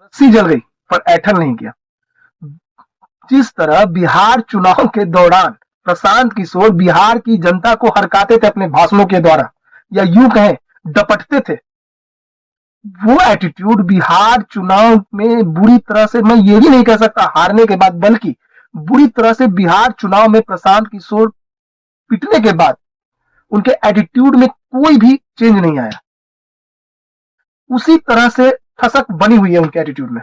रस्सी जल गई पर ऐठन नहीं किया। जिस तरह बिहार चुनाव के दौरान प्रशांत किशोर बिहार की जनता को हरकाते थे अपने भाषणों के द्वारा, या यूं कहें डपटते थे, वो एटीट्यूड बिहार चुनाव में बुरी तरह से, मैं ये भी नहीं कह सकता हारने के बाद, बल्कि बुरी तरह से बिहार चुनाव में प्रशांत किशोर पिटने के बाद उनके एटीट्यूड में कोई भी चेंज नहीं आया। उसी तरह से ठसक बनी हुई है उनके एटीट्यूड में।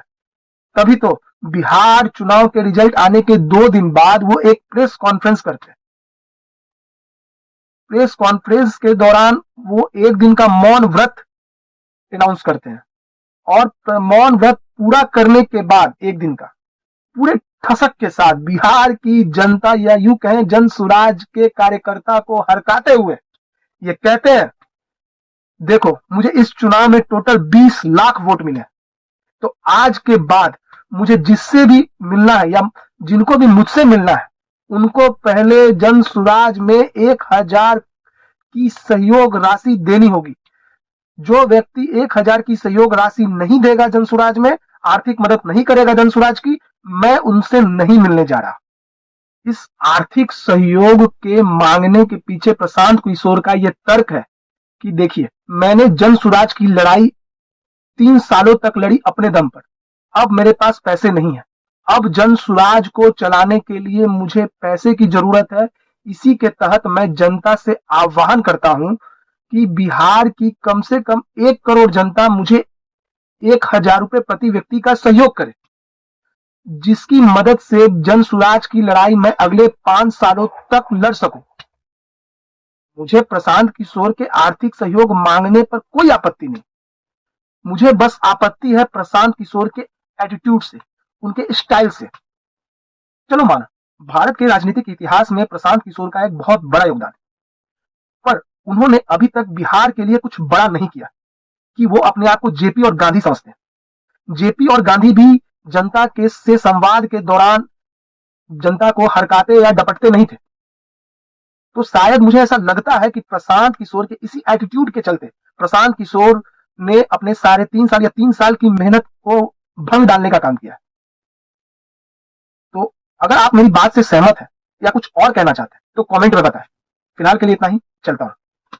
तभी तो बिहार चुनाव के रिजल्ट आने के 2 दिन बाद वो एक प्रेस कॉन्फ्रेंस करते हैं। प्रेस कॉन्फ्रेंस के दौरान वो 1 दिन का मौन व्रत अनाउंस करते हैं, और मौन व्रत पूरा करने के बाद 1 दिन का पूरे ठसक के साथ बिहार की जनता, या यूं कहें जन सुराज के कार्यकर्ता को हरकाते हुए ये कहते हैं, देखो मुझे इस चुनाव में टोटल 20 लाख वोट मिले, तो आज के बाद मुझे जिससे भी मिलना है या जिनको भी मुझसे मिलना है, उनको पहले जन सुराज में 1000 की सहयोग राशि देनी होगी। जो व्यक्ति 1000 की सहयोग राशि नहीं देगा जनसुराज में, आर्थिक मदद नहीं करेगा जनसुराज की, मैं उनसे नहीं मिलने जा रहा। इस आर्थिक सहयोग के मांगने के पीछे प्रशांत किशोर का यह तर्क है कि देखिए, मैंने जनसुराज की लड़ाई 3 सालों तक लड़ी अपने दम पर, अब मेरे पास पैसे नहीं है, अब जनसुराज को चलाने के लिए मुझे पैसे की जरूरत है। इसी के तहत मैं जनता से आह्वान करता हूं कि बिहार की कम से कम 1 करोड़ जनता मुझे 1000 रुपए प्रति व्यक्ति का सहयोग करे, जिसकी मदद से जनसुराज की लड़ाई मैं अगले 5 सालों तक लड़ सकूं। मुझे प्रशांत किशोर के आर्थिक सहयोग मांगने पर कोई आपत्ति नहीं, मुझे बस आपत्ति है प्रशांत किशोर के एटीट्यूड से, उनके स्टाइल से। चलो माना भारत के राजनीतिक इतिहास में प्रशांत किशोर का एक बहुत बड़ा योगदान है, पर उन्होंने अभी तक बिहार के लिए कुछ बड़ा नहीं किया कि वो अपने आप को जेपी और गांधी समझते हैं। जेपी और गांधी भी जनता के से संवाद के दौरान जनता को हरकाते या डपटते नहीं थे। तो शायद मुझे ऐसा लगता है कि प्रशांत किशोर के इसी एटीट्यूड के चलते प्रशांत किशोर ने अपने 3.5 साल या 3 साल की मेहनत को भंग डालने का काम किया है। तो अगर आप मेरी बात से सहमत हैं या कुछ और कहना चाहते हैं तो कमेंट में बताएं। फिलहाल के लिए इतना ही, चलता हूं।